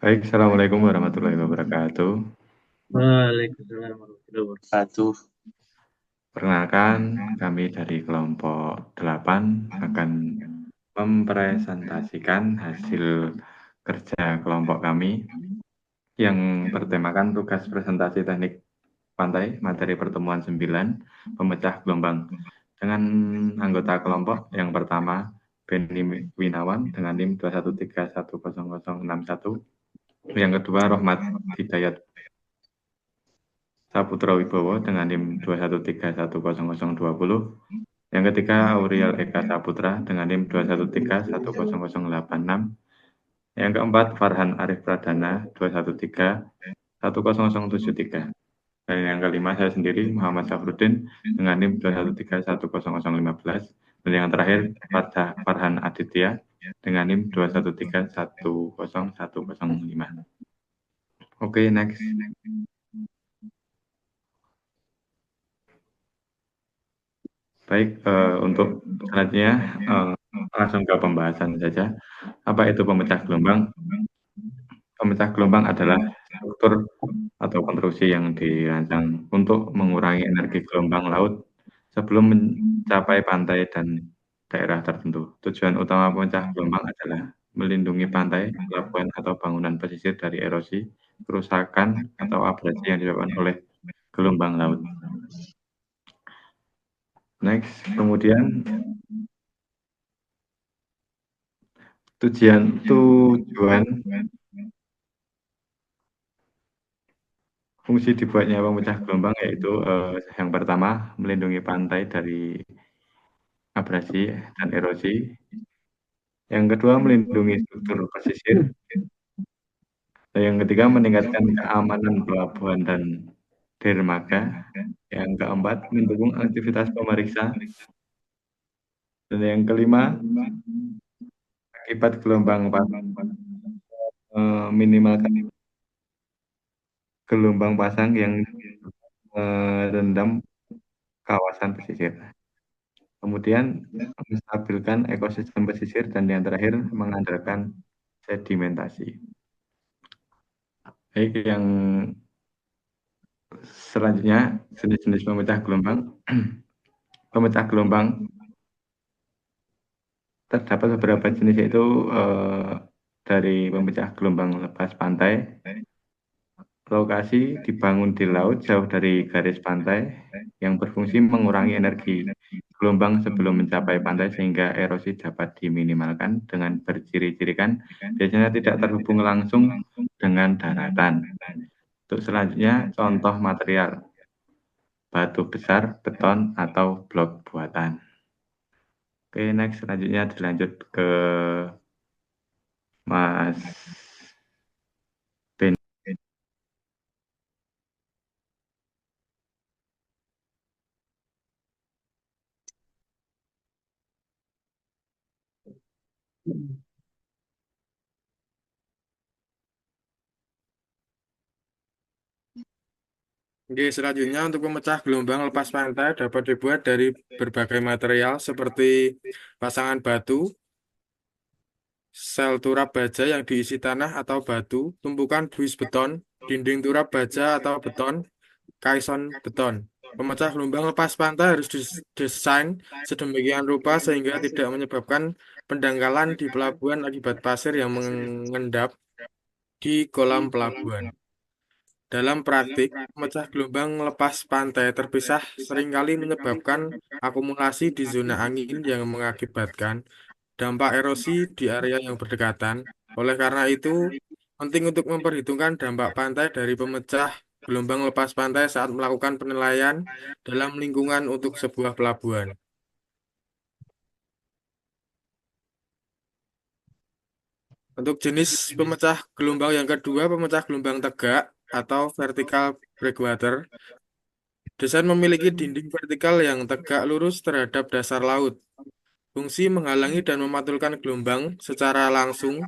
Baik, Assalamualaikum warahmatullahi wabarakatuh. Waalaikumsalam warahmatullahi wabarakatuh. Perkenalkan, kami dari kelompok 8 akan mempresentasikan hasil kerja kelompok kami yang bertemakan tugas presentasi teknik pantai, materi pertemuan 9, pemecah gelombang. Dengan anggota kelompok yang pertama, Benny Winawan dengan NIM 2131061, yang kedua Rohmat Hidayat Saputra Wibowo dengan NIM 2131020. Yang ketiga, Auriel Eka Saputra dengan NIM 213108086. Yang keempat, Farhan Arif Pradana 2131073. Dan yang kelima, saya sendiri, Muhammad Syafruddin dengan NIM 2131015. Dan yang terakhir, Farhan Aditya dengan NIM 213100105. Oke, next. Baik, untuk selanjutnya langsung ke pembahasan saja. Apa itu pemecah gelombang? Pemecah gelombang adalah struktur atau konstruksi yang dirancang untuk mengurangi energi gelombang laut sebelum mencapai pantai dan daerah tertentu. Tujuan utama pemecah gelombang adalah melindungi pantai, pelabuhan, atau bangunan pesisir dari erosi, kerusakan, atau abrasi yang disebabkan oleh gelombang laut. Next, kemudian tujuan fungsi dibuatnya pemecah gelombang yaitu yang pertama melindungi pantai dari abrasi dan erosi. Yang kedua melindungi struktur pesisir. Yang ketiga meningkatkan keamanan pelabuhan dan dermaga. Yang keempat mendukung aktivitas pemeriksa. Dan yang kelima akibat gelombang pasang minimalkan gelombang pasang yang merendam kawasan pesisir. Kemudian menstabilkan ekosistem pesisir dan yang terakhir mengandalkan sedimentasi. Baik, yang selanjutnya jenis-jenis pemecah gelombang. Pemecah gelombang terdapat beberapa jenis yaitu dari pemecah gelombang lepas pantai. Lokasi dibangun di laut jauh dari garis pantai yang berfungsi mengurangi energi gelombang sebelum mencapai pantai sehingga erosi dapat diminimalkan dengan berciri-cirikan biasanya tidak terhubung langsung dengan daratan. Untuk selanjutnya contoh material batu besar, beton, atau blok buatan. Oke, next selanjutnya dilanjut ke Mas Ben. Oke, selanjutnya untuk pemecah gelombang lepas pantai dapat dibuat dari berbagai material seperti pasangan batu, sel turap baja yang diisi tanah atau batu, tumpukan buis beton, dinding turap baja atau beton, kaison beton. Pemecah gelombang lepas pantai harus didesain sedemikian rupa sehingga tidak menyebabkan pendangkalan di pelabuhan akibat pasir yang mengendap di kolam pelabuhan. Dalam praktik, pemecah gelombang lepas pantai terpisah seringkali menyebabkan akumulasi di zona angin yang mengakibatkan dampak erosi di area yang berdekatan. Oleh karena itu, penting untuk memperhitungkan dampak pantai dari pemecah gelombang lepas pantai saat melakukan penilaian dalam lingkungan untuk sebuah pelabuhan. Untuk jenis pemecah gelombang yang kedua, pemecah gelombang tegak atau vertical breakwater. Desain memiliki dinding vertikal yang tegak lurus terhadap dasar laut. Fungsi menghalangi dan memantulkan gelombang secara langsung.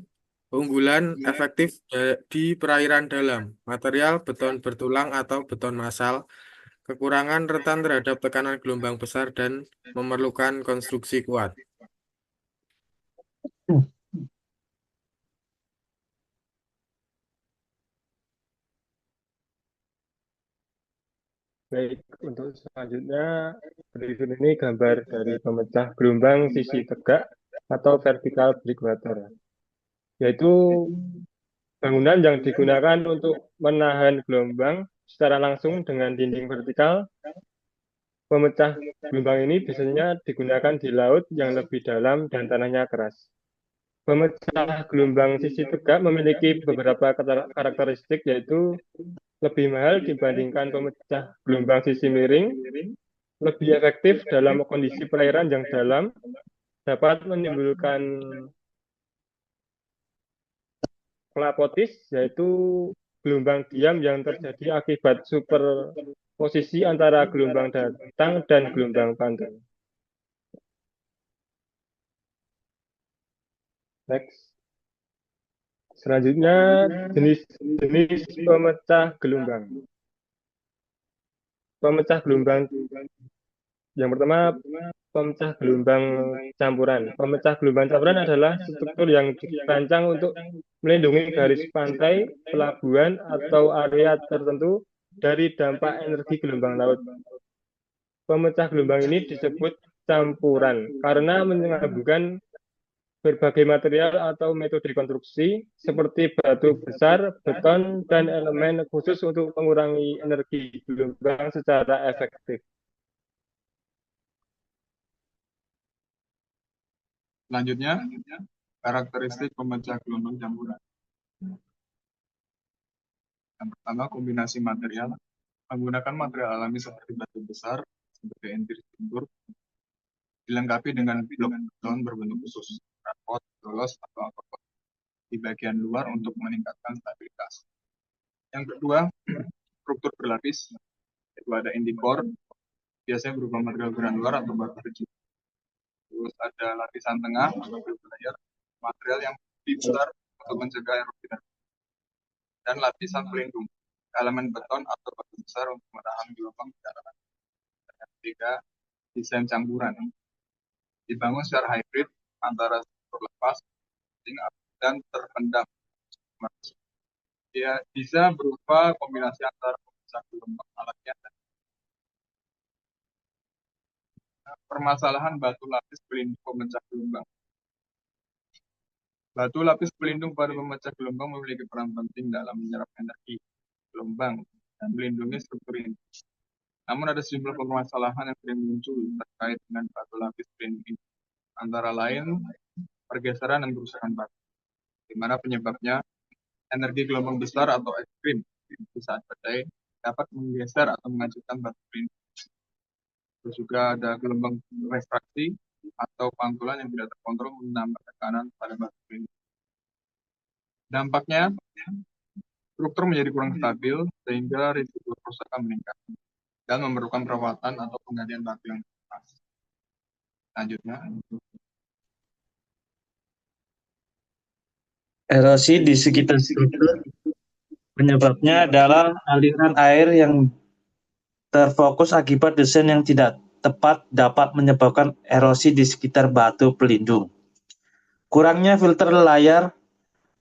Keunggulan efektif di perairan dalam. Material beton bertulang atau beton massal. Kekurangan rentan terhadap tekanan gelombang besar dan memerlukan konstruksi kuat. Baik, untuk selanjutnya berikut ini gambar dari pemecah gelombang sisi tegak atau vertical breakwater, yaitu bangunan yang digunakan untuk menahan gelombang secara langsung dengan dinding vertikal. Pemecah gelombang ini biasanya digunakan di laut yang lebih dalam dan tanahnya keras. Pemecah gelombang sisi tegak memiliki beberapa karakteristik, yaitu lebih mahal dibandingkan pemecah gelombang sisi miring, lebih efektif dalam kondisi perairan yang dalam, dapat menimbulkan klapotis, yaitu gelombang diam yang terjadi akibat superposisi antara gelombang datang dan gelombang pantun. Next. Selanjutnya, jenis-jenis pemecah gelombang. Pemecah gelombang yang pertama, pemecah gelombang campuran. Pemecah gelombang campuran adalah struktur yang dirancang untuk melindungi garis pantai, pelabuhan, atau area tertentu dari dampak energi gelombang laut. Pemecah gelombang ini disebut campuran karena menggabungkan berbagai material atau metode konstruksi seperti batu besar, beton, dan elemen khusus untuk mengurangi energi gelombang secara efektif. Selanjutnya, karakteristik pemecah gelombang campuran. Yang pertama, kombinasi material. Menggunakan material alami seperti batu besar, sebagai entitur, dilengkapi dengan blok beton berbentuk khusus, rapot, lolos, atau apapun di bagian luar untuk meningkatkan stabilitas. Yang kedua, struktur berlapis, yaitu ada inti core, biasanya berupa material granular atau batu kecil. Terus ada lapisan tengah atau layer, material yang lebih besar untuk mencegah erosi dan lapisan pelindung, elemen beton atau batu besar untuk menahan gelombang di dalam. Yang ketiga, desain campuran dibangun secara hybrid antara struktur lepas dan terpendam. Dia bisa berupa kombinasi antara pemecah gelombang alamiah dan permasalahan batu lapis pelindung pemecah gelombang. Batu lapis pelindung pada pemecah gelombang memiliki peran penting dalam menyerap energi gelombang dan melindungi struktur ini. Namun ada sejumlah permasalahan yang sering muncul terkait dengan batu lapis pelindung ini. Antara lain, pergeseran dan kerusakan batu, di mana penyebabnya energi gelombang besar atau ekstrim di saat badai dapat menggeser atau menghancurkan batu pelindung. Terus juga ada gelombang refraksi atau pantulan yang tidak terkontrol menambah tekanan pada batu pelindung. Dampaknya, struktur menjadi kurang stabil sehingga risiko kerusakan meningkat dan memerlukan perawatan atau penggantian batu yang pas. Selanjutnya, erosi di sekitar struktur penyebabnya adalah aliran air yang terfokus akibat desain yang tidak tepat dapat menyebabkan erosi di sekitar batu pelindung. Kurangnya filter layar,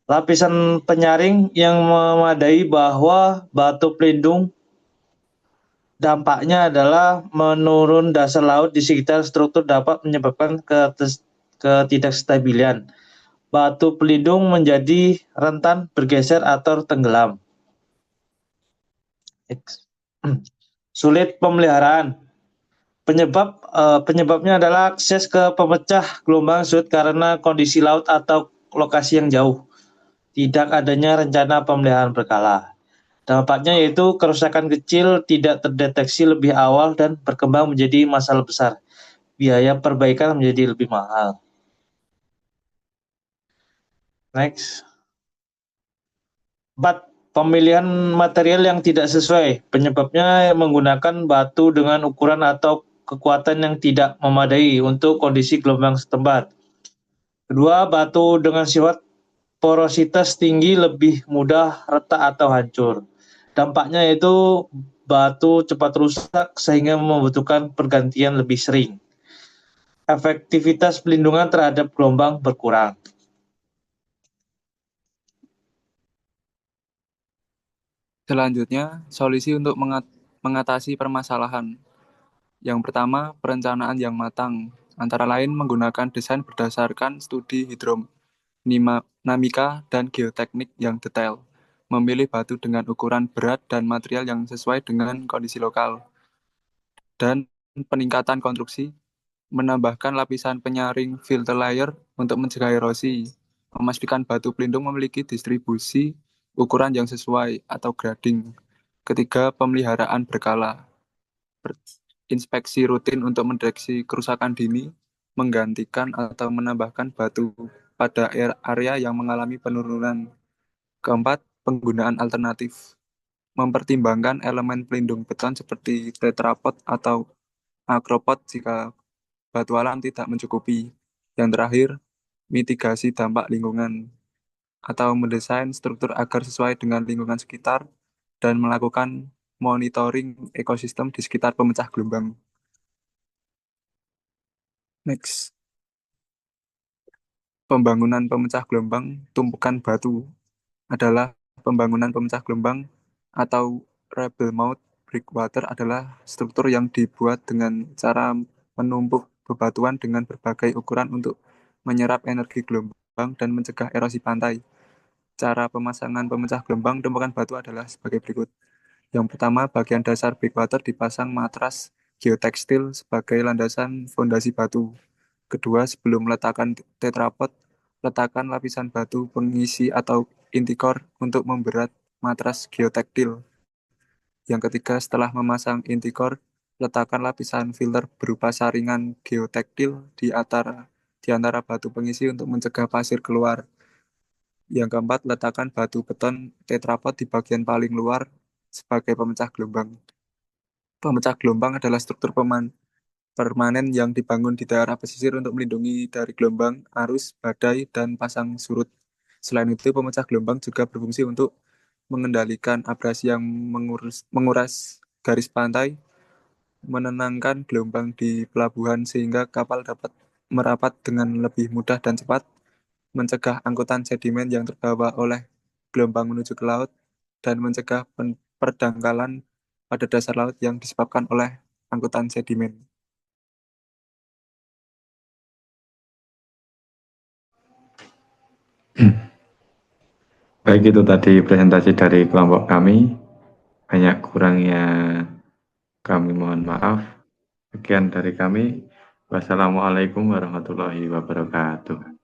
lapisan penyaring yang memadai bahwa batu pelindung dampaknya adalah menurun dasar laut di sekitar struktur dapat menyebabkan ketidakstabilan. Batu pelindung menjadi rentan bergeser atau tenggelam. Sulit pemeliharaan. Penyebabnya adalah akses ke pemecah gelombang sulit karena kondisi laut atau lokasi yang jauh. Tidak adanya rencana pemeliharaan berkala. Dampaknya yaitu kerusakan kecil tidak terdeteksi lebih awal dan berkembang menjadi masalah besar. Biaya perbaikan menjadi lebih mahal. Next. 4. Pemilihan material yang tidak sesuai. Penyebabnya menggunakan batu dengan ukuran atau kekuatan yang tidak memadai untuk kondisi gelombang setempat. Kedua, batu dengan sifat porositas tinggi lebih mudah retak atau hancur. Dampaknya yaitu batu cepat rusak sehingga membutuhkan pergantian lebih sering. Efektivitas pelindungan terhadap gelombang berkurang. Selanjutnya, solusi untuk mengatasi permasalahan. Yang pertama, perencanaan yang matang, antara lain menggunakan desain berdasarkan studi hidrodinamika dan geoteknik yang detail, memilih batu dengan ukuran berat dan material yang sesuai dengan kondisi lokal, dan peningkatan konstruksi, menambahkan lapisan penyaring filter layer untuk mencegah erosi, memastikan batu pelindung memiliki distribusi ukuran yang sesuai atau grading. Ketiga, pemeliharaan berkala, inspeksi rutin untuk mendeteksi kerusakan dini, menggantikan atau menambahkan batu pada area yang mengalami penurunan. Keempat, penggunaan alternatif, mempertimbangkan elemen pelindung beton seperti tetrapod atau akropod jika batu alam tidak mencukupi. Yang terakhir, mitigasi dampak lingkungan, atau mendesain struktur agar sesuai dengan lingkungan sekitar dan melakukan monitoring ekosistem di sekitar pemecah gelombang. Next, pembangunan pemecah gelombang tumpukan batu adalah pembangunan pemecah gelombang atau rebel mouth breakwater adalah struktur yang dibuat dengan cara menumpuk bebatuan dengan berbagai ukuran untuk menyerap energi gelombang dan mencegah erosi pantai. Cara pemasangan pemecah gelombang tumpukan batu adalah sebagai berikut. Yang pertama, bagian dasar breakwater dipasang matras geotekstil sebagai landasan fondasi batu. Kedua, sebelum meletakkan tetrapod, letakkan lapisan batu pengisi atau inti-core untuk memberat matras geotektil. Yang ketiga, setelah memasang inti-core, letakkan lapisan filter berupa saringan geotektil di antara batu pengisi untuk mencegah pasir keluar. Yang keempat, letakkan batu beton tetrapod di bagian paling luar sebagai pemecah gelombang. Pemecah gelombang adalah struktur permanen yang dibangun di daerah pesisir untuk melindungi dari gelombang, arus, badai, dan pasang surut. Selain itu, pemecah gelombang juga berfungsi untuk mengendalikan abrasi yang menguras garis pantai, menenangkan gelombang di pelabuhan sehingga kapal dapat merapat dengan lebih mudah dan cepat, mencegah angkutan sedimen yang terbawa oleh gelombang menuju ke laut, dan mencegah perdangkalan pada dasar laut yang disebabkan oleh angkutan sedimen. Baik, itu tadi presentasi dari kelompok kami. Banyak kurangnya kami mohon maaf. Sekian dari kami. Wassalamualaikum warahmatullahi wabarakatuh.